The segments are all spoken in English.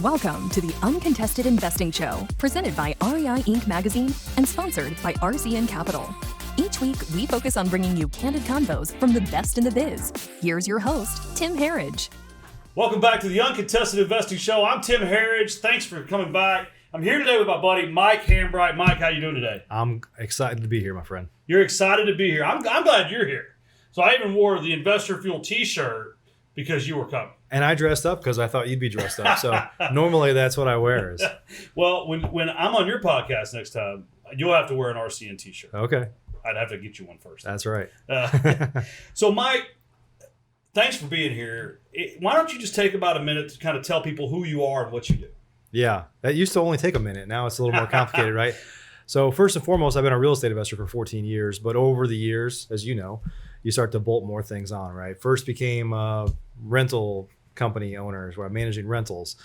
Welcome to the Uncontested Investing Show, presented by REI Inc. magazine and sponsored by RCN Capital. Each week, we focus on bringing you candid convos from the best in the biz. Here's your host, Tim Herriage. Welcome back to the Uncontested Investing Show. I'm Tim Herriage. Thanks for coming back. I'm here today with my buddy, Mike Hambright. Mike, how you doing today? I'm excited to be here, my friend. You're excited to be here. I'm glad you're here. So I even wore the Investor Fuel t-shirt because you were coming. And I dressed up because I thought you'd be dressed up. So normally that's what I wear. Well, when I'm on your podcast next time, you'll have to wear an RCN t-shirt. Okay. I'd have to get you one first. That's right. So Mike, thanks for being here. Why don't you just take about a minute to kind of tell people who you are and what you do? Yeah, that used to only take a minute. Now it's a little more complicated, right? So first and foremost, I've been a real estate investor for 14 years. But over the years, as you know, you start to bolt more things on, right? First became rental company owners where I'm managing rentals.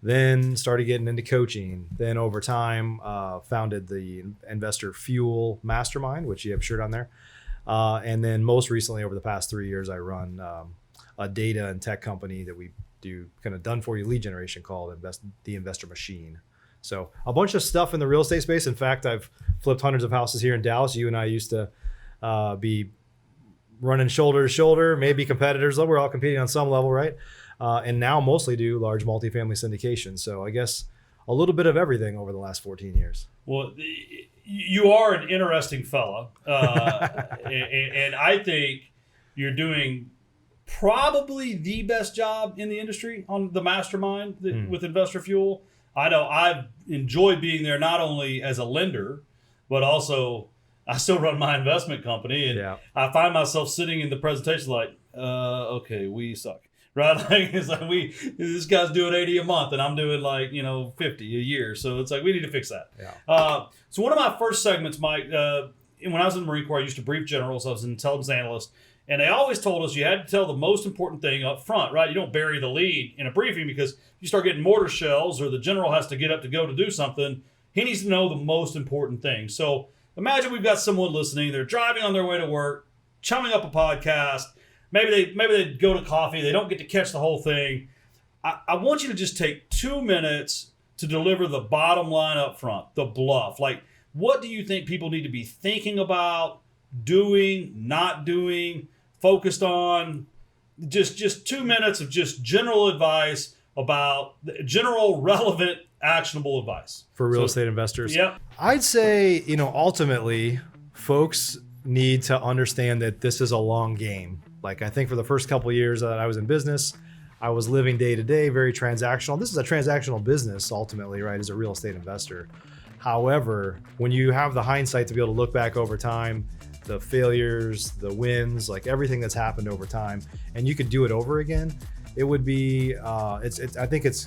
Then started getting into coaching. Then over time, founded the Investor Fuel Mastermind, which you have a shirt on there. And then most recently, over the past 3 years, I run a data and tech company that we do kind of done-for-you lead generation called the Investor Machine. So a bunch of stuff in the real estate space. In fact, I've flipped hundreds of houses here in Dallas. You and I used to be running shoulder to shoulder, maybe competitors. We're all competing on some level, right? And now mostly do large multifamily syndication. So I guess a little bit of everything over the last 14 years. Well, you are an interesting fella. And I think you're doing probably the best job in the industry on the Mastermind with Investor Fuel. I know I've enjoyed being there not only as a lender, but also I still run my investment company. And I find myself sitting in the presentation like, okay, we suck. Right? Like, it's like this guy's doing 80 a month and I'm doing 50 a year. So it's like, we need to fix that. Yeah. So one of my first segments, Mike, when I was in the Marine Corps, I used to brief generals. I was an intelligence analyst. And they always told us you had to tell the most important thing up front, right? You don't bury the lead in a briefing because if you start getting mortar shells or the general has to get up to go to do something, he needs to know the most important thing. So imagine we've got someone listening. They're driving on their way to work, chumming up a podcast. Maybe they go to coffee. They don't get to catch the whole thing. I want you to just take 2 minutes to deliver the bottom line up front, the bluff. Like, what do you think people need to be thinking about, doing, not doing, focused on? Just 2 minutes of just general advice about general, relevant, actionable advice. For real estate investors? Yep. I'd say, ultimately, folks need to understand that this is a long game. Like, I think for the first couple of years that I was in business, I was living day to day, very transactional. This is a transactional business ultimately, right, as a real estate investor. However, when you have the hindsight to be able to look back over time, the failures, the wins, like everything that's happened over time, and you could do it over again, it would be, I think it's,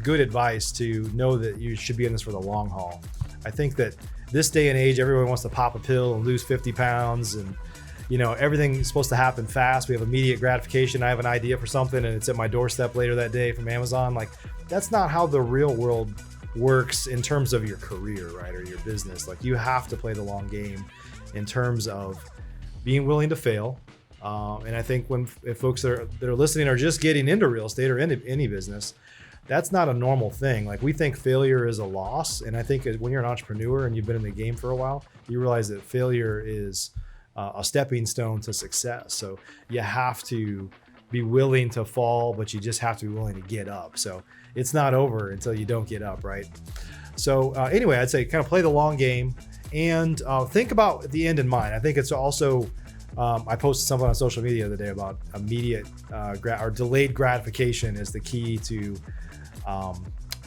good advice to know that you should be in this for the long haul. I think that this day and age, everyone wants to pop a pill and lose 50 pounds and, everything's supposed to happen fast. We have immediate gratification. I have an idea for something and it's at my doorstep later that day from Amazon. Like, that's not how the real world works in terms of your career, right? Or your business. Like, you have to play the long game in terms of being willing to fail. And I think if folks that are listening are just getting into real estate or into any business, that's not a normal thing. Like, we think failure is a loss. And I think when you're an entrepreneur and you've been in the game for a while, you realize that failure is a stepping stone to success. So you have to be willing to fall, but you just have to be willing to get up. So it's not over until you don't get up, right? So anyway, I'd say kind of play the long game and think about the end in mind. I think it's also, I posted something on social media the other day about immediate or delayed gratification is the key to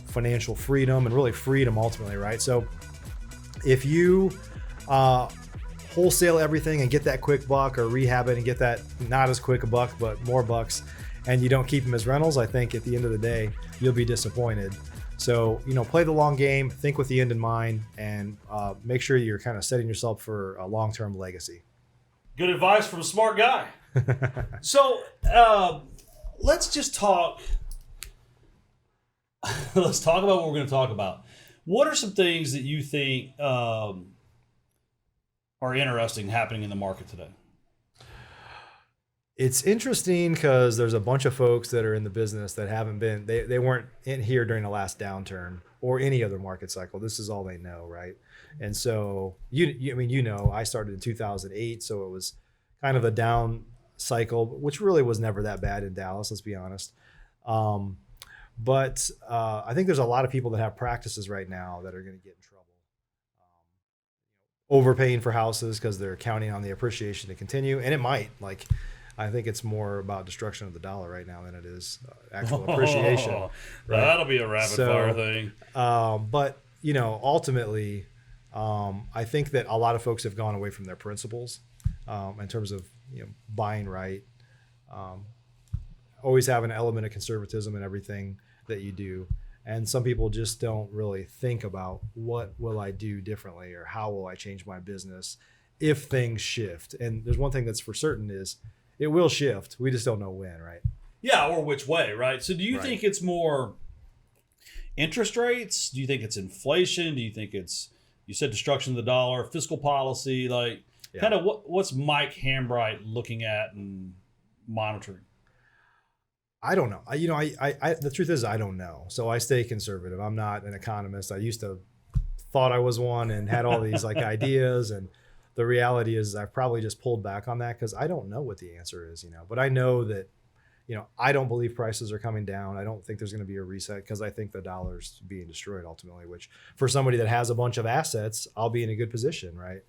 financial freedom and really freedom ultimately, right? So if you wholesale everything and get that quick buck, or rehab it and get that not as quick a buck but more bucks, and you don't keep them as rentals, I think at the end of the day you'll be disappointed. So play the long game, think with the end in mind, and make sure you're kind of setting yourself for a long-term legacy. Good advice from a smart guy. So let's just talk. Let's talk about what we're going to talk about. What are some things that you think are interesting happening in the market today? It's interesting because there's a bunch of folks that are in the business that haven't been, they weren't in here during the last downturn or any other market cycle. This is all they know, right? And so I mean, I started in 2008, so it was kind of a down cycle, which really was never that bad in Dallas, let's be honest. But I think there's a lot of people that have practices right now that are going to get in trouble. Overpaying for houses because they're counting on the appreciation to continue, and it might. I think it's more about destruction of the dollar right now than it is actual appreciation. Right? That'll be a rapid fire thing. But ultimately, I think that a lot of folks have gone away from their principles in terms of buying right. Always have an element of conservatism in everything that you do. And some people just don't really think about what will I do differently or how will I change my business if things shift. And there's one thing that's for certain is it will shift. We just don't know when, right? Yeah, or which way, right? So do you Right. think it's more interest rates? Do you think it's inflation? Do you think it's, you said destruction of the dollar, fiscal policy? Kind of what's Mike Hambright looking at and monitoring? I don't know. I the truth is I don't know. So I stay conservative. I'm not an economist. I used to thought I was one and had all these ideas, and the reality is I've probably just pulled back on that because I don't know what the answer is, but I know that, I don't believe prices are coming down. I don't think there's going to be a reset because I think the dollar's being destroyed ultimately, which for somebody that has a bunch of assets, I'll be in a good position. Right.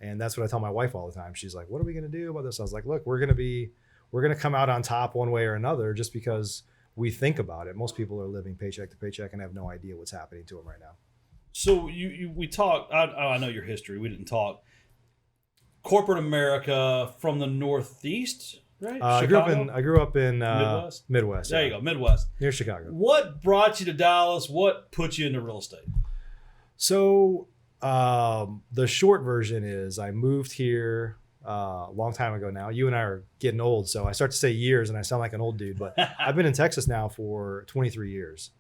And that's what I tell my wife all the time. She's like, what are we going to do about this? I was like, look, we're going to come out on top one way or another just because we think about it. Most people are living paycheck to paycheck and have no idea what's happening to them right now. So we talked, I know your history. We didn't talk. Corporate America from the Northeast, right? I grew up in Midwest? Midwest. There you go, Midwest. Near Chicago. What brought you to Dallas? What put you into real estate? So the short version is I moved here a long time ago now. You and I are getting old, so I start to say years and I sound like an old dude, but I've been in Texas now for 23 years.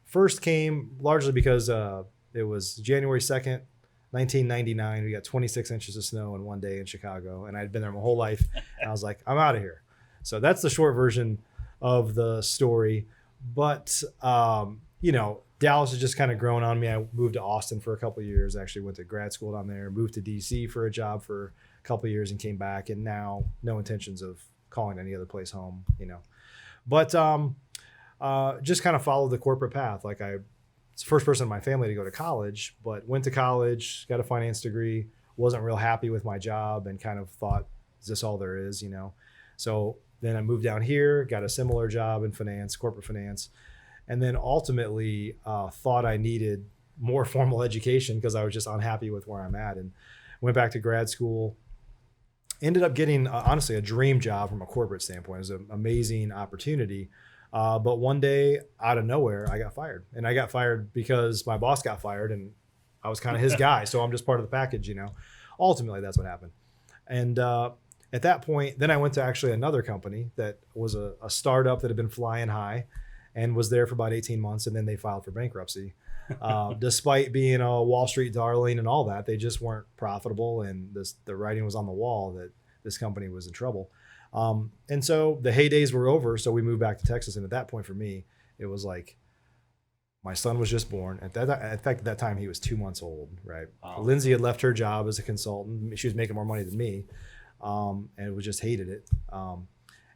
First came largely because it was January 2nd, 1999. We got 26 inches of snow in one day in Chicago, and I'd been there my whole life. And I was like, I'm out of here. So that's the short version of the story. But, Dallas has just kind of grown on me. I moved to Austin for a couple of years, actually went to grad school down there, moved to DC for a job for a couple of years and came back. And now no intentions of calling any other place home, But just kind of followed the corporate path. It's the first person in my family to go to college, but went to college, got a finance degree, wasn't real happy with my job and kind of thought, is this all there is, So then I moved down here, got a similar job in finance, corporate finance, and then ultimately thought I needed more formal education because I was just unhappy with where I'm at, and went back to grad school. Ended up getting, honestly, a dream job from a corporate standpoint. It was an amazing opportunity. But one day, out of nowhere, I got fired. And I got fired because my boss got fired, and I was kind of his guy. So I'm just part of the package, Ultimately, that's what happened. And at that point, then I went to actually another company that was a startup that had been flying high and was there for about 18 months. And then they filed for bankruptcy. Despite being a Wall Street darling and all that, they just weren't profitable. And the writing was on the wall that this company was in trouble. And so the heydays were over. So we moved back to Texas. And at that point for me, it was like my son was just born. In fact, at that time he was 2 months old, right? Wow. Lindsay had left her job as a consultant. She was making more money than me. And it was just hated it.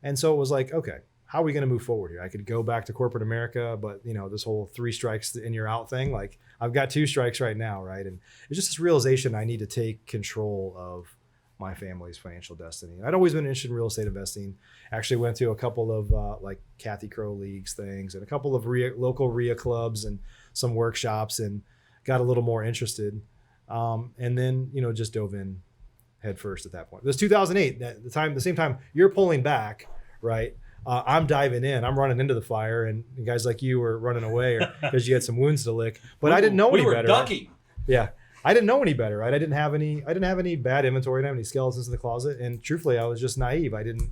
And so it was like, okay, how are we going to move forward here? I could go back to corporate America, but this whole 3 strikes and you're out thing, I've got 2 strikes right now. Right. And it's just this realization I need to take control of my family's financial destiny. I'd always been interested in real estate investing. Actually went to a couple of Kathy Crow Leagues things and a couple of local RIA clubs and some workshops and got a little more interested. And then, just dove in head first at that point. It was 2008, the same time you're pulling back, right? I'm diving in. I'm running into the fire, and guys like you were running away because you had some wounds to lick. But I didn't know any better. We were ducking. Right? Yeah, I didn't know any better, right? I didn't have any bad inventory. I didn't have any skeletons in the closet, and truthfully, I was just naive. I didn't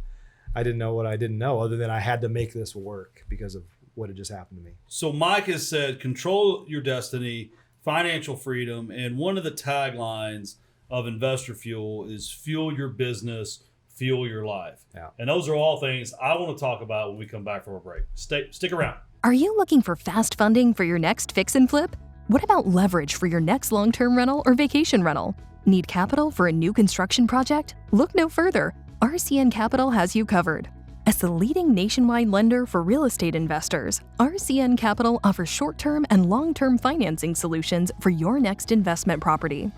know what I didn't know, other than I had to make this work because of what had just happened to me. So Mike has said, control your destiny, financial freedom, and one of the taglines of Investor Fuel is fuel your business fuel your life. Yeah. And those are all things I want to talk about when we come back from a break. Stick around. Are you looking for fast funding for your next fix and flip? What about leverage for your next long-term rental or vacation rental? Need capital for a new construction project? Look no further. RCN Capital has you covered. As the leading nationwide lender for real estate investors, RCN Capital offers short-term and long-term financing solutions for your next investment property.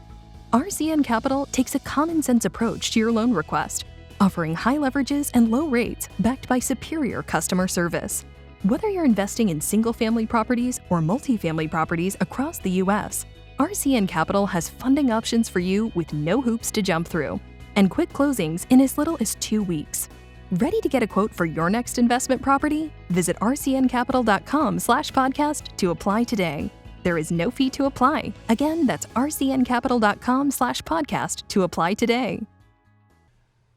RCN Capital takes a common-sense approach to your loan request, offering high leverages and low rates backed by superior customer service. Whether you're investing in single-family properties or multifamily properties across the U.S., RCN Capital has funding options for you with no hoops to jump through and quick closings in as little as 2 weeks. Ready to get a quote for your next investment property? Visit rcncapital.com/podcast to apply today. There is no fee to apply. Again, that's rcncapital.com/podcast to apply today.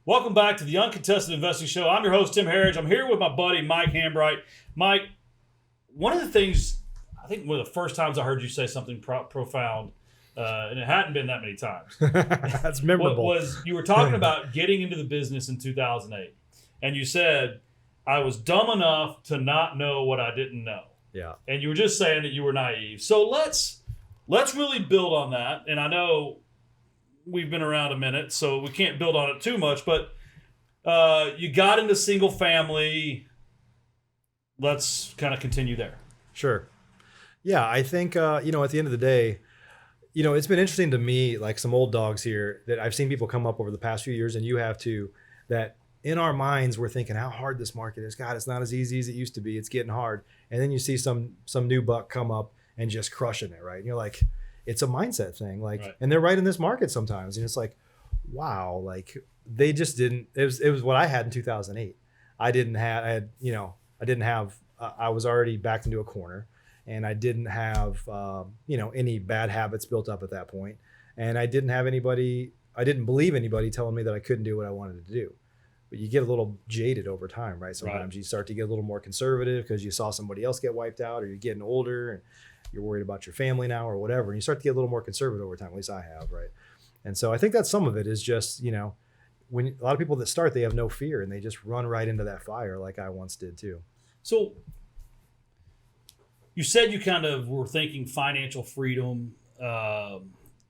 Welcome back to the Uncontested Investing Show. I'm your host, Tim Herriage. I'm here with my buddy, Mike Hambright. Mike, one of the things, I think one of the first times I heard you say something profound, and it hadn't been that many times. That's memorable. Was you were talking about getting into the business in 2008. And you said, I was dumb enough to not know what I didn't know. Yeah. And you were just saying that you were naive. So let's really build on that. And I know we've been around a minute, so we can't build on it too much. But you got into single family. Let's kind of continue there. Sure. Yeah, I think, at the end of the day, it's been interesting to me, like some old dogs here, that I've seen people come up over the past few years, and you have too, that in our minds, we're thinking how hard this market is. God, it's not as easy as it used to be. It's getting hard. And then you see some new buck come up and just crushing it, right? And you're like, it's a mindset thing. Like, right. And they're right in this market sometimes. And it's like, wow, like they just didn't, it was what I had in 2008. I was already backed into a corner, and I didn't have, any bad habits built up at that point. And I didn't believe anybody telling me that I couldn't do what I wanted to do. But you get a little jaded over time, right? Sometimes you start to get a little more conservative because you saw somebody else get wiped out, or you're getting older and you're worried about your family now or whatever. And you start to get a little more conservative over time, at least I have, right? And so I think that some of it is just, when a lot of people that start, they have no fear and they just run right into that fire like I once did too. So you said you kind of were thinking financial freedom,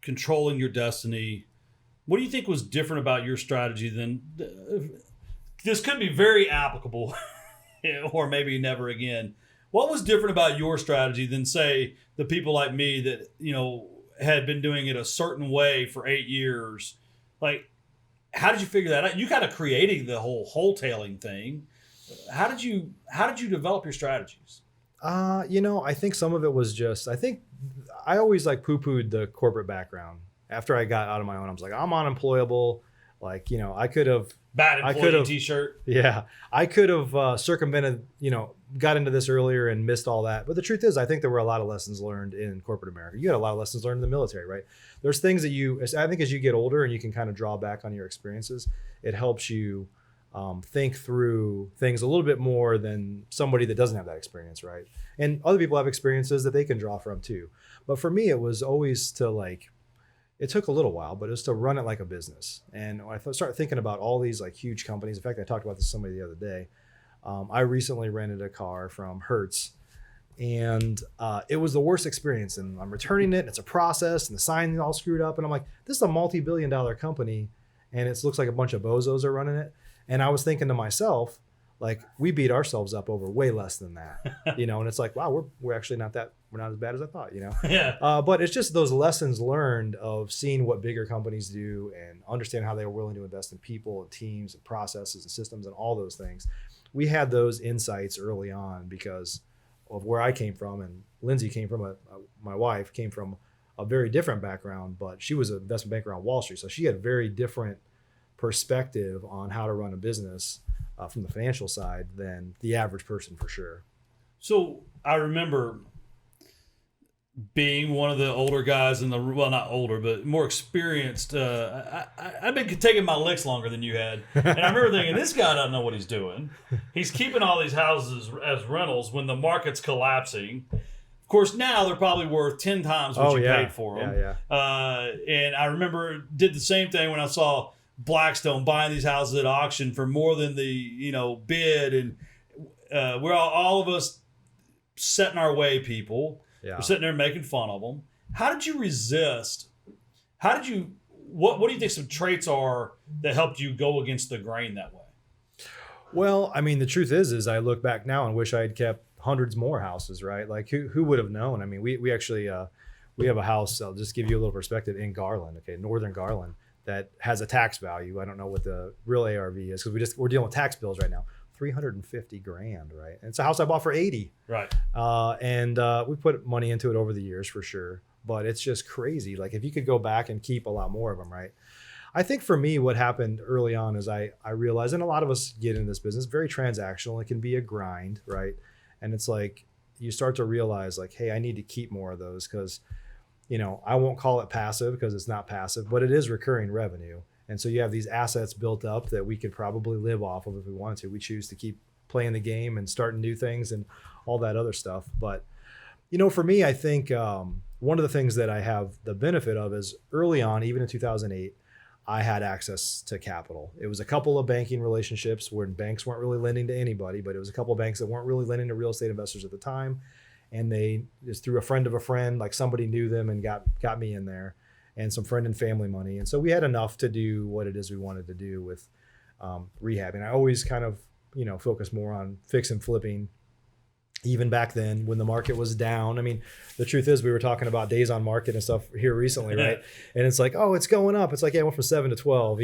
controlling your destiny. What do you think was different about your strategy than this could be very applicable or maybe never again. What was different about your strategy than, say, the people like me that, had been doing it a certain way for 8 years? Like, how did you figure that out? You kind of created the whole wholetailing thing. How did you develop your strategies? I think some of it was just, I always poo-pooed the corporate background. After I got out of my own, I was like, I'm unemployable. Like, I could have bad employee t-shirt. Yeah. I could have circumvented, got into this earlier and missed all that. But the truth is, I think there were a lot of lessons learned in corporate America. You had a lot of lessons learned in the military, right? There's things that I think as you get older and you can kind of draw back on your experiences, it helps you think through things a little bit more than somebody that doesn't have that experience, right? And other people have experiences that they can draw from too. But for me, it was always to it took a little while, but it was to run it like a business. And when I started thinking about all these huge companies, in fact, I talked about this to somebody the other day. I recently rented a car from Hertz, and it was the worst experience. And I'm returning it, and it's a process, and the sign is all screwed up. And I'm like, this is a multi-billion-dollar company, and it looks like a bunch of bozos are running it. And I was thinking to myself, we beat ourselves up over way less than that, and it's like, wow, we're actually we're not as bad as I thought, Yeah. But it's just those lessons learned of seeing what bigger companies do and understand how they were willing to invest in people and teams and processes and systems and all those things. We had those insights early on because of where I came from, and Lindsay came from my wife came from a very different background, but she was an investment banker on Wall Street. So she had a very different perspective on how to run a business from the financial side than the average person, for sure. So I remember being one of the older guys not older, but more experienced. I've been taking my licks longer than you had. And I remember thinking, this guy doesn't know what he's doing. He's keeping all these houses as rentals when the market's collapsing. Of course, now they're probably worth 10 times what you paid for them. Yeah. And I remember did the same thing when I saw Blackstone buying these houses at auction for more than the bid, and we're all of us set in our way. People, we're sitting there making fun of them. How did you resist? What do you think some traits are that helped you go against the grain that way? Well, I mean, the truth is I look back now and wish I had kept hundreds more houses, right? Like who would have known? I mean, we actually we have a house. I'll just give you a little perspective in Garland, okay, northern Garland, that has a tax value. I don't know what the real ARV is because we're dealing with tax bills right now. $350,000, right? And it's a house I bought for 80. Right. And we put money into it over the years for sure, but it's just crazy. Like if you could go back and keep a lot more of them, right? I think for me, what happened early on is I realized, and a lot of us get in this business, very transactional. It can be a grind, right? And it's like, you start to realize like, hey, I need to keep more of those because, I won't call it passive because it's not passive, but it is recurring revenue. And so you have these assets built up that we could probably live off of if we wanted to. We choose to keep playing the game and starting new things and all that other stuff. But, for me, I think one of the things that I have the benefit of is early on, even in 2008, I had access to capital. It was a couple of banking relationships where banks weren't really lending to anybody, but it was a couple of banks that weren't really lending to real estate investors at the time. And they just through a friend of a friend, like somebody knew them and got me in there, and some friend and family money. And so we had enough to do what it is we wanted to do with rehabbing. I always kind of, focus more on fix and flipping. Even back then when the market was down. I mean, the truth is we were talking about days on market and stuff here recently, right? And it's like, oh, it's going up. It's like, yeah, it went from 7 to 12,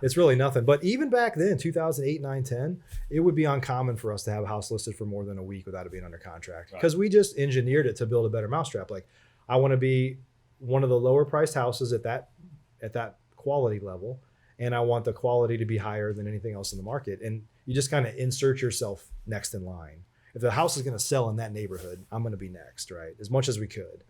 it's really nothing. But even back then, 2008, 9, 10, it would be uncommon for us to have a house listed for more than a week without it being under contract because we just engineered it to build a better mousetrap. Like I want to be one of the lower priced houses at that quality level. And I want the quality to be higher than anything else in the market. And you just kind of insert yourself next in line. If the house is going to sell in that neighborhood, I'm going to be next, right? As much as we could.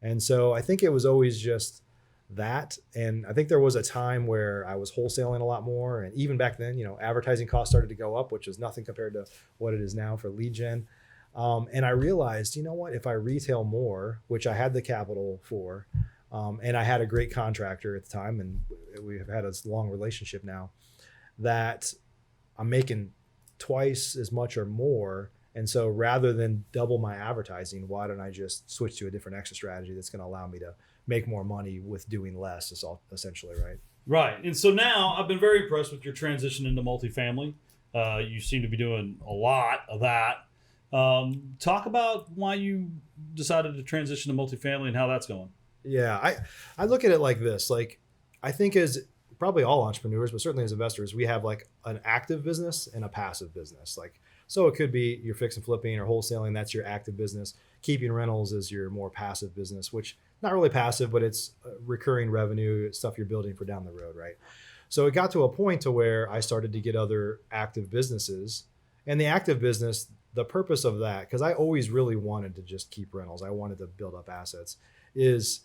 And so I think it was always just that. And I think there was a time where I was wholesaling a lot more. And even back then, advertising costs started to go up, which is nothing compared to what it is now for lead gen. And I realized, what, if I retail more, which I had the capital for, and I had a great contractor at the time, and we've had a long relationship now, that I'm making twice as much or more. And so rather than double my advertising, why don't I just switch to a different exit strategy that's going to allow me to make more money with doing less, is all essentially, right? Right. And so now I've been very impressed with your transition into multifamily. You seem to be doing a lot of that. Talk about why you decided to transition to multifamily and how that's going. Yeah, I look at it like this. Like, I think as probably all entrepreneurs, but certainly as investors, we have like an active business and a passive business. Like, so it could be you're fix and flipping or wholesaling. That's your active business. Keeping rentals is your more passive business, which not really passive, but it's recurring revenue, stuff you're building for down the road, right? So it got to a point to where I started to get other active businesses. And the active business, the purpose of that, because I always really wanted to just keep rentals, I wanted to build up assets, is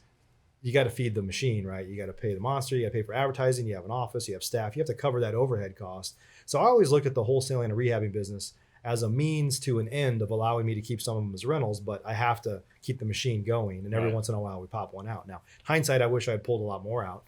you got to feed the machine, right? You got to pay the monster, you got to pay for advertising, you have an office, you have staff, you have to cover that overhead cost. So I always looked at the wholesaling and rehabbing business as a means to an end of allowing me to keep some of them as rentals, but I have to keep the machine going. And every once in a while we pop one out. Now, hindsight, I wish I had pulled a lot more out.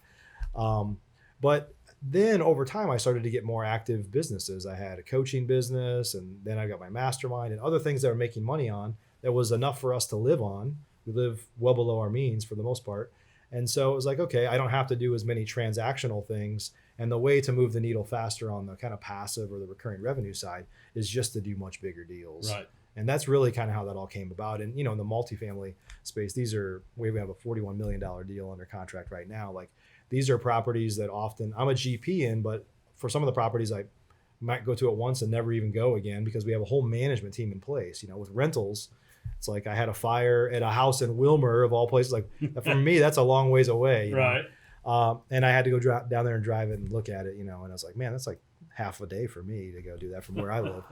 But then over time, I started to get more active businesses. I had a coaching business, and then I got my mastermind and other things that were making money on that was enough for us to live on. We live well below our means for the most part. And so it was like, okay, I don't have to do as many transactional things. And the way to move the needle faster on the kind of passive or the recurring revenue side is just to do much bigger deals. Right. And that's really kind of how that all came about. And, in the multifamily space, we have a $41 million deal under contract right now. Like, these are properties that often I'm a GP in, but for some of the properties I might go to it once and never even go again because we have a whole management team in place. With rentals, it's like I had a fire at a house in Wilmer of all places. Like, for me, that's a long ways away. Right. And I had to go down there and drive it and look at it, and I was like, man, that's like half a day for me to go do that from where I live.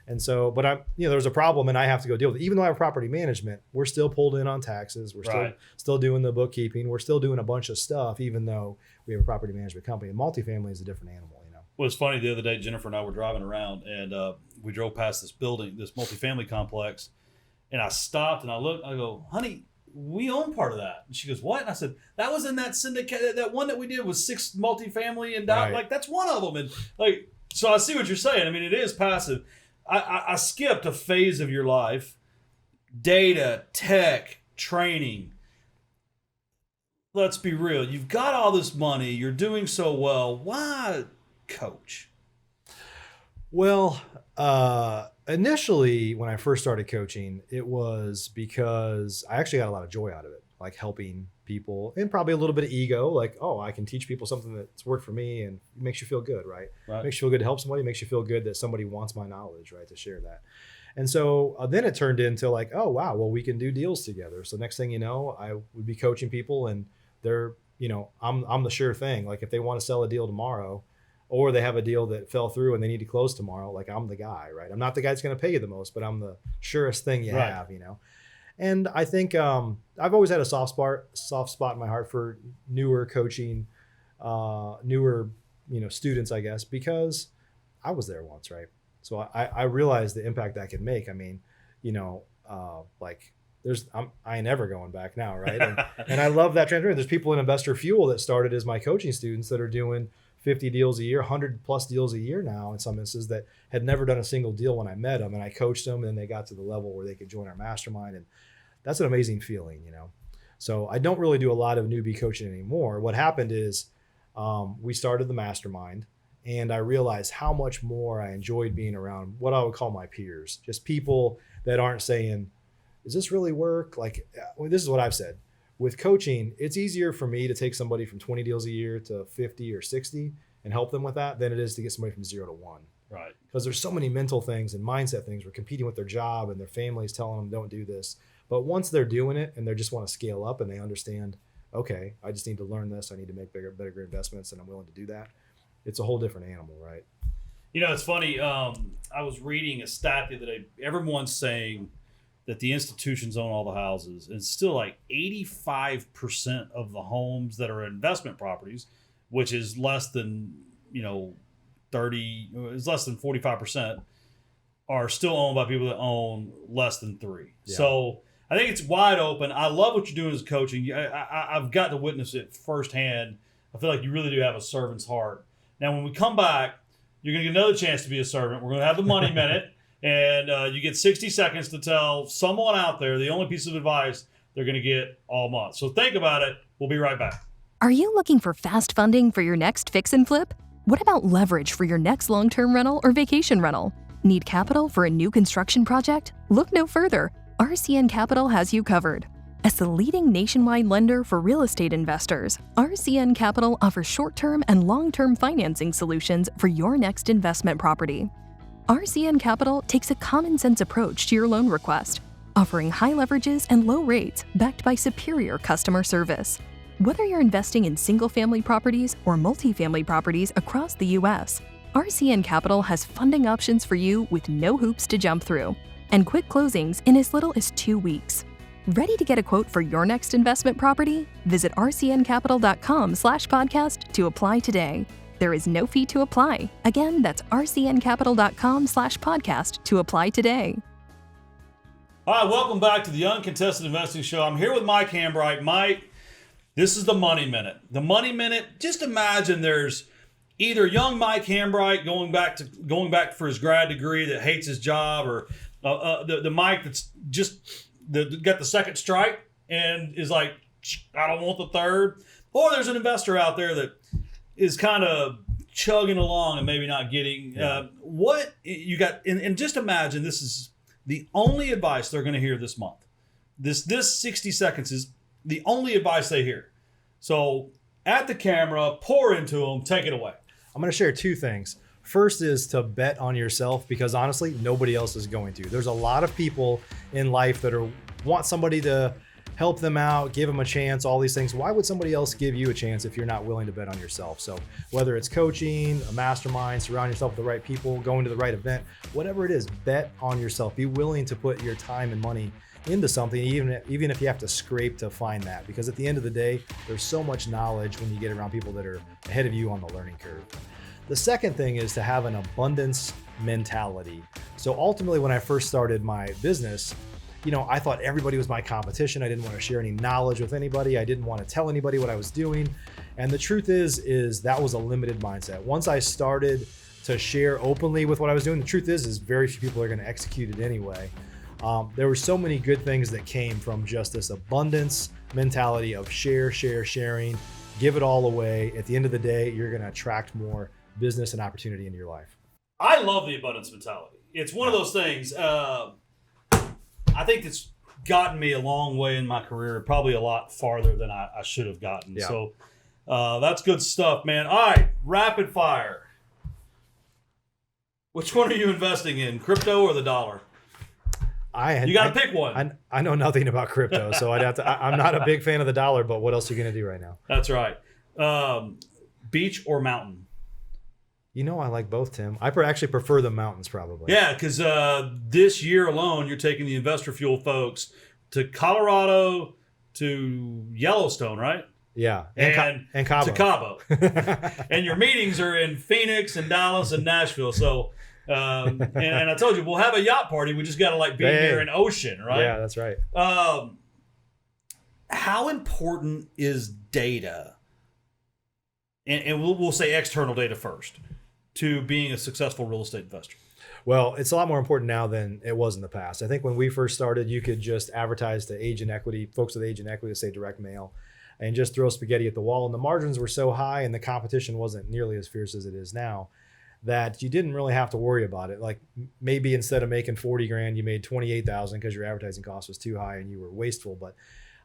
And so, but there's a problem and I have to go deal with it. Even though I have property management, we're still pulled in on taxes. We're still doing the bookkeeping. We're still doing a bunch of stuff, even though we have a property management company. And multifamily is a different animal, Well, it's funny. The other day, Jennifer and I were driving around and we drove past this building, this multifamily complex. And I stopped and I looked, I go, honey, we own part of that. And she goes, what? And I said, that was in that syndicate. That one that we did was 6 multifamily and Right. like that's one of them. And like, so I see what you're saying. I mean, it is passive. I skipped a phase of your life, data, tech, training. Let's be real. You've got all this money. You're doing so well. Why coach? Well, initially when I first started coaching, it was because I actually got a lot of joy out of it, like helping people, and probably a little bit of ego, like, oh, I can teach people something that's worked for me, and it makes you feel good, right? Makes you feel good to help somebody, makes you feel good that somebody wants my knowledge, right, to share that. And so then it turned into like, oh, wow, well, we can do deals together. So next thing you know, I would be coaching people, and they're, I'm the sure thing. Like if they want to sell a deal tomorrow, or they have a deal that fell through and they need to close tomorrow, like I'm the guy, right? I'm not the guy that's going to pay you the most, but I'm the surest thing you have, And I think I've always had a soft spot in my heart for newer coaching, newer, students, I guess, because I was there once, right? So I realized the impact that can make. I mean, like I ain't never going back now, right? And I love that transfer. There's people in Investor Fuel that started as my coaching students that are doing 50 deals a year, 100 plus deals a year now in some instances, that had never done a single deal when I met them, and I coached them, and they got to the level where they could join our mastermind. And that's an amazing feeling, So I don't really do a lot of newbie coaching anymore. What happened is we started the mastermind, and I realized how much more I enjoyed being around what I would call my peers, just people that aren't saying, does this really work? Like, this is what I've said. With coaching, it's easier for me to take somebody from 20 deals a year to 50 or 60 and help them with that than it is to get somebody from 0 to 1. Right. Because there's so many mental things and mindset things. We're competing with their job, and their families telling them don't do this. But once they're doing it and they just want to scale up and they understand, okay, I just need to learn this. I need to make better investments, and I'm willing to do that. It's a whole different animal, right? It's funny. I was reading a stat the other day. Everyone's saying that the institutions own all the houses, and still like 85% of the homes that are investment properties, which is less than, 30, is less than 45%, are still owned by people that own less than 3. Yeah. So I think it's wide open. I love what you're doing as coaching. I've got to witness it firsthand. I feel like you really do have a servant's heart. Now, when we come back, you're going to get another chance to be a servant. We're going to have the money minute. And you get 60 seconds to tell someone out there the only piece of advice they're going to get all month. So think about it. We'll be right back. Are you looking for fast funding for your next fix and flip? What about leverage for your next long-term rental or vacation rental? Need capital for a new construction project? Look no further. RCN Capital has you covered. As the leading nationwide lender for real estate investors, RCN Capital offers short-term and long-term financing solutions for your next investment property. RCN Capital takes a common-sense approach to your loan request, offering high leverages and low rates backed by superior customer service. Whether you're investing in single-family properties or multifamily properties across the U.S., RCN Capital has funding options for you with no hoops to jump through and quick closings in as little as 2 weeks. Ready to get a quote for your next investment property? Visit rcncapital.com/podcast to apply today. There is no fee to apply. Again, that's rcncapital.com/podcast to apply today. All right, welcome back to the Uncontested Investing Show. I'm here with Mike Hambright. Mike, this is the Money Minute. The Money Minute, just imagine there's either young Mike Hambright going back for his grad degree that hates his job, or the Mike that's just got the second strike and is like, I don't want the third. Or there's an investor out there that is kind of chugging along and maybe not getting what you got. And just imagine this is the only advice they're going to hear this month. This 60 seconds is the only advice they hear. So at the camera, pour into them, take it away. I'm going to share 2 things. First is to bet on yourself, because honestly, nobody else is going to. There's a lot of people in life that want somebody to help them out, give them a chance, all these things. Why would somebody else give you a chance if you're not willing to bet on yourself? So whether it's coaching, a mastermind, surround yourself with the right people, going to the right event, whatever it is, bet on yourself. Be willing to put your time and money into something, even if you have to scrape to find that. Because at the end of the day, there's so much knowledge when you get around people that are ahead of you on the learning curve. The second thing is to have an abundance mentality. So ultimately, when I first started my business, I thought everybody was my competition. I didn't want to share any knowledge with anybody. I didn't want to tell anybody what I was doing. And the truth is that was a limited mindset. Once I started to share openly with what I was doing, the truth is very few people are going to execute it anyway. There were so many good things that came from just this abundance mentality of sharing, give it all away. At the end of the day, you're going to attract more business and opportunity into your life. I love the abundance mentality. It's one of those things. I think it's gotten me a long way in my career, probably a lot farther than I should have gotten. Yeah. So that's good stuff, man. All right, rapid fire. Which one are you investing in, crypto or the dollar? You got to pick one. I know nothing about crypto, so I'd have to. I'm not a big fan of the dollar, but what else are you going to do right now? That's right. Beach or mountain? I like both, Tim. I actually prefer the mountains, probably. Yeah, because this year alone, you're taking the Investor Fuel folks to Colorado, to Yellowstone, right? Yeah, and Cabo. To Cabo. And your meetings are in Phoenix and Dallas and Nashville. So, and I told you, we'll have a yacht party. We just got to be near an ocean, right? Yeah, that's right. How important is data? And we'll say external data first, to being a successful real estate investor? Well, it's a lot more important now than it was in the past. I think when we first started, you could just advertise to agent equity, folks with agent equity, say direct mail, and just throw spaghetti at the wall. And the margins were so high and the competition wasn't nearly as fierce as it is now that you didn't really have to worry about it. Like maybe instead of making 40 grand, you made 28,000 because your advertising cost was too high and you were wasteful. But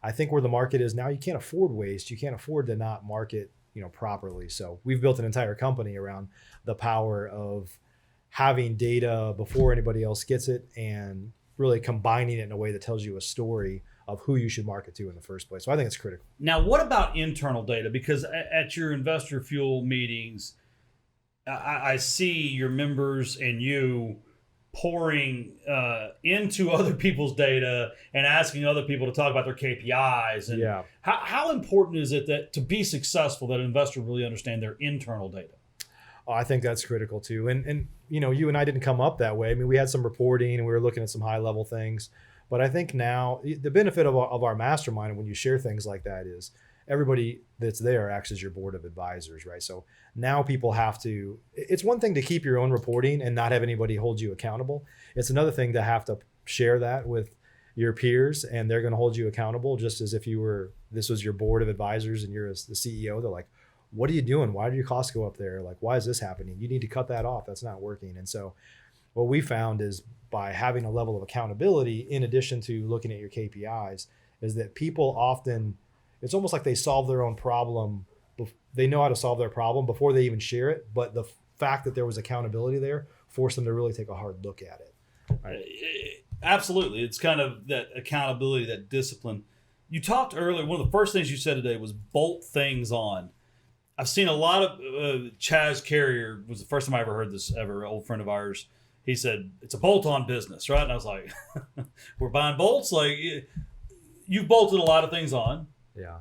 I think where the market is now, you can't afford waste. You can't afford to not market properly. So we've built an entire company around the power of having data before anybody else gets it and really combining it in a way that tells you a story of who you should market to in the first place. So I think it's critical. Now, what about internal data? Because at your Investor Fuel meetings, I see your members and you pouring into other people's data and asking other people to talk about their KPIs. And yeah. How important is it that to be successful that an investor really understand their internal data? Oh, I think that's critical too. And you and I didn't come up that way. I mean, we had some reporting and we were looking at some high level things. But I think now the benefit of our mastermind when you share things like that is everybody that's there acts as your board of advisors, right? So now people have to, it's one thing to keep your own reporting and not have anybody hold you accountable. It's another thing to have to share that with your peers and they're going to hold you accountable just as if this was your board of advisors and you're the CEO. They're like, what are you doing? Why did your costs go up there? Like, why is this happening? You need to cut that off. That's not working. And so what we found is by having a level of accountability, in addition to looking at your KPIs, is that people often, it's almost like they solve their own problem. They know how to solve their problem before they even share it. But the fact that there was accountability there forced them to really take a hard look at it. Right? Absolutely. It's kind of that accountability, that discipline. You talked earlier, one of the first things you said today was bolt things on. I've seen a lot of, Chaz Carrier was the first time I ever heard this ever, an old friend of ours. He said, it's a bolt-on business, right? And I was like, we're buying bolts? Like, you've bolted a lot of things on. Yeah.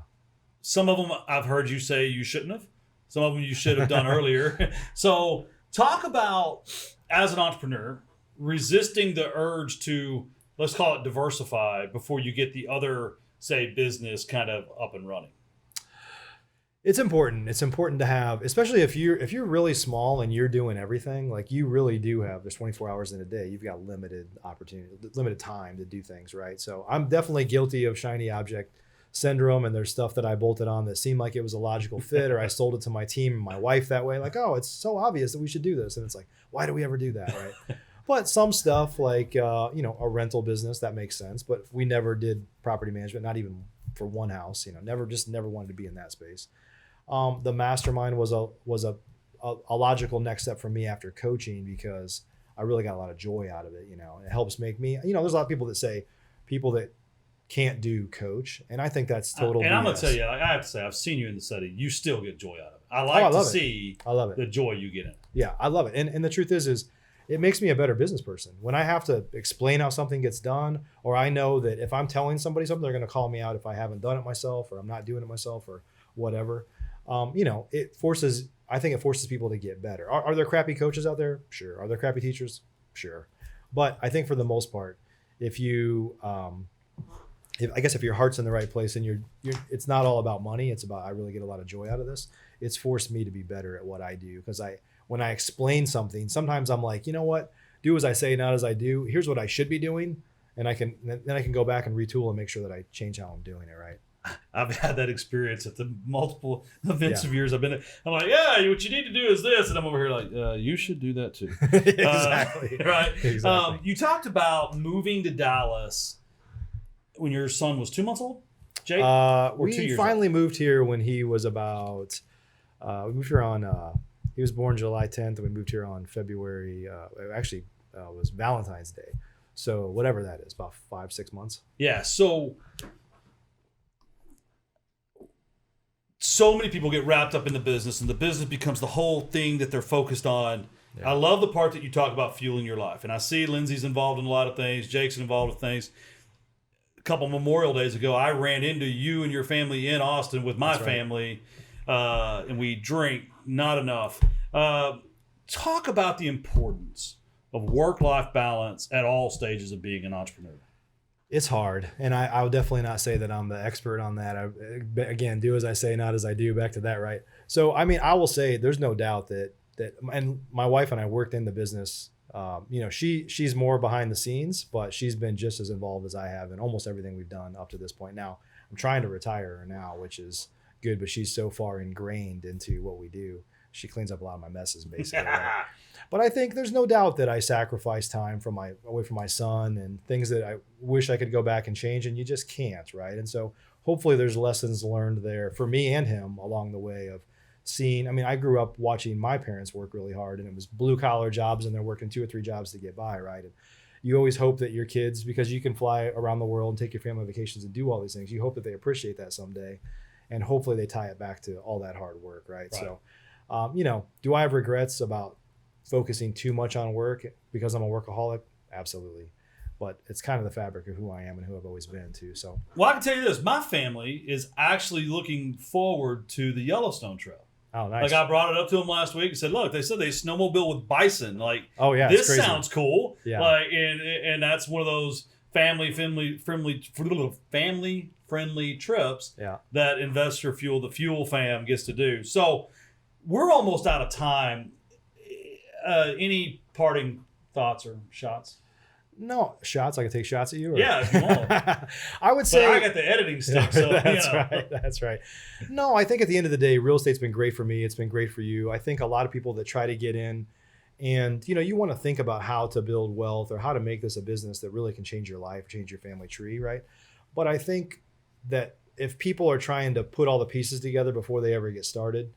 Some of them I've heard you say you shouldn't have. Some of them you should have done earlier. So talk about, as an entrepreneur, resisting the urge to, let's call it diversify before you get the other, say, business kind of up and running. It's important. It's important to have, especially if you're really small and you're doing everything, like you really do have, there's 24 hours in a day. You've got limited opportunity, limited time to do things, right? So I'm definitely guilty of shiny object syndrome. And there's stuff that I bolted on that seemed like it was a logical fit, or I sold it to my team and my wife that way. Like, oh, it's so obvious that we should do this. And it's like, why do we ever do that, right? But some stuff like, a rental business, that makes sense. But we never did property management, not even for one house, never wanted to be in that space. The mastermind was a logical next step for me after coaching because I really got a lot of joy out of it. And it helps make me, there's a lot of people that say people that can't do coach. And I think that's total. And BS. I'm going to tell you, I have to say, I've seen you in the study. You still get joy out of it. I like to see the joy you get in it. Yeah, I love it. And the truth is it makes me a better business person. When I have to explain how something gets done, or I know that if I'm telling somebody something, they're going to call me out if I haven't done it myself or I'm not doing it myself or whatever. It forces people to get better. Are there crappy coaches out there? Sure. Are there crappy teachers? Sure. But I think for the most part, if you, if your heart's in the right place and you're, it's not all about money. It's about, I really get a lot of joy out of this. It's forced me to be better at what I do. Because when I explain something, sometimes I'm like, you know what, do as I say, not as I do. Here's what I should be doing. And then I can go back and retool and make sure that I change how I'm doing it. Right. I've had that experience at the multiple events of years I've been at. I'm like, yeah, what you need to do is this. And I'm over here like, you should do that too. Exactly. Right. Exactly. You talked about moving to Dallas when your son was 2 months old, Jake? We finally moved here when he was about, we moved here on, he was born July 10th, and we moved here on February, it was Valentine's Day. So whatever that is, about 5-6 months. Yeah. So many people get wrapped up in the business, and the business becomes the whole thing that they're focused on. Yeah. I love the part that you talk about fueling your life. And I see Lindsay's involved in a lot of things. Jake's involved with things. A couple Memorial Days ago, I ran into you and your family in Austin with my family, and we drink not enough. Talk about the importance of work-life balance at all stages of being an entrepreneur. It's hard, and I would definitely not say that I'm the expert on that. Again, do as I say, not as I do. Back to that, right? So, I mean, I will say there's no doubt that, and my wife and I worked in the business. She's more behind the scenes, but she's been just as involved as I have in almost everything we've done up to this point. Now, I'm trying to retire her now, which is good, but she's so far ingrained into what we do. She cleans up a lot of my messes, basically. Right? But I think there's no doubt that I sacrifice time away from my son and things that I wish I could go back and change, and you just can't, right? And so hopefully there's lessons learned there for me and him along the way of seeing. I mean, I grew up watching my parents work really hard, and it was blue collar jobs, and they're working 2 or 3 jobs to get by, right? And you always hope that your kids, because you can fly around the world and take your family vacations and do all these things, you hope that they appreciate that someday, and hopefully they tie it back to all that hard work, right? So, do I have regrets about focusing too much on work because I'm a workaholic? Absolutely. But it's kind of the fabric of who I am and who I've always been too. So, well, I can tell you this, my family is actually looking forward to the Yellowstone Trail. Oh, nice. Like I brought it up to them last week and said, look, they said they snowmobile with bison. Like, oh yeah, this sounds cool. Yeah. Like, and that's one of those family friendly trips that Investor Fuel, the Fuel fam, gets to do. So we're almost out of time. Any parting thoughts or shots? No shots. I can take shots at you. Or? Yeah, if you want. I would say I got the editing stuff. So That's right. No, I think at the end of the day, real estate's been great for me. It's been great for you. I think a lot of people that try to get in, and you want to think about how to build wealth or how to make this a business that really can change your life, change your family tree, right? But I think that if people are trying to put all the pieces together before they ever get started,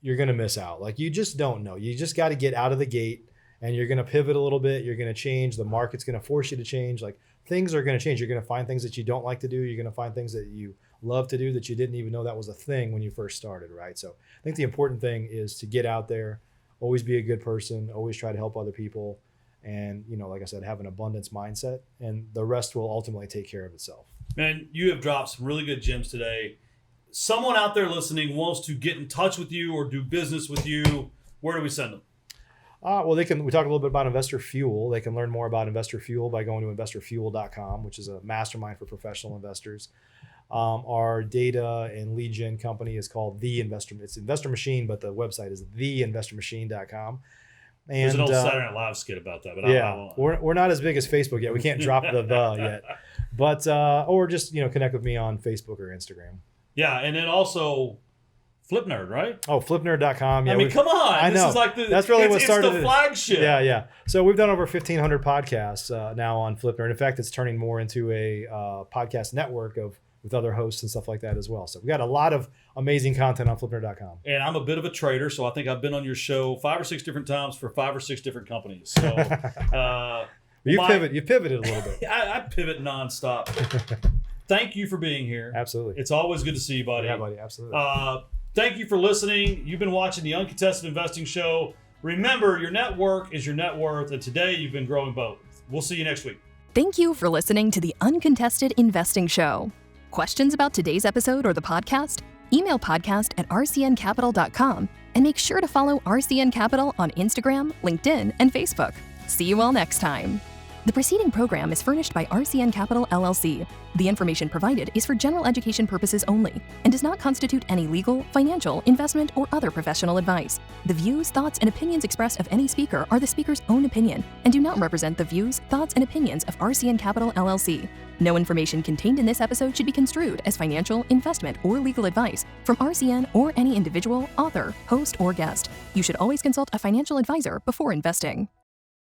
you're going to miss out. Like, you just don't know. You just got to get out of the gate, and you're going to pivot a little bit. You're going to change. The market's going to force you to change. Like, things are going to change. You're going to find things that you don't like to do. You're going to find things that you love to do that you didn't even know that was a thing when you first started, right? So I think the important thing is to get out there, always be a good person, always try to help other people. And, like I said, have an abundance mindset, and the rest will ultimately take care of itself. Man, you have dropped some really good gems today. Someone out there listening wants to get in touch with you or do business with you, where do we send them? Well, we talked a little bit about Investor Fuel. They can learn more about Investor Fuel by going to investorfuel.com, which is a mastermind for professional investors. Our data and lead gen company is called It's Investor Machine, but the website is theinvestormachine.com. And there's an old Saturday Night Live skit about that, but we're not as big as Facebook yet. We can't drop the yet, but or just connect with me on Facebook or Instagram. Yeah, and then also Flip Nerd, right? Oh, flipnerd.com. Yeah, I mean, come on. I know. This is like that's really what started it's the flagship. Yeah. So we've done over 1,500 podcasts now on Flip Nerd. In fact, it's turning more into a podcast network with other hosts and stuff like that as well. So we got a lot of amazing content on flipnerd.com. And I'm a bit of a trader, so I think I've been on your show 5 or 6 different times for 5 or 6 different companies. So you pivoted a little bit. I pivot nonstop. Thank you for being here. Absolutely. It's always good to see you, buddy. Yeah, buddy. Absolutely. Thank you for listening. You've been watching the Uncontested Investing Show. Remember, your network is your net worth, and today you've been growing both. We'll see you next week. Thank you for listening to the Uncontested Investing Show. Questions about today's episode or the podcast? Email podcast@rcncapital.com and make sure to follow RCN Capital on Instagram, LinkedIn, and Facebook. See you all next time. The preceding program is furnished by RCN Capital LLC. The information provided is for general education purposes only and does not constitute any legal, financial, investment, or other professional advice. The views, thoughts, and opinions expressed of any speaker are the speaker's own opinion and do not represent the views, thoughts, and opinions of RCN Capital LLC. No information contained in this episode should be construed as financial, investment, or legal advice from RCN or any individual, author, host, or guest. You should always consult a financial advisor before investing.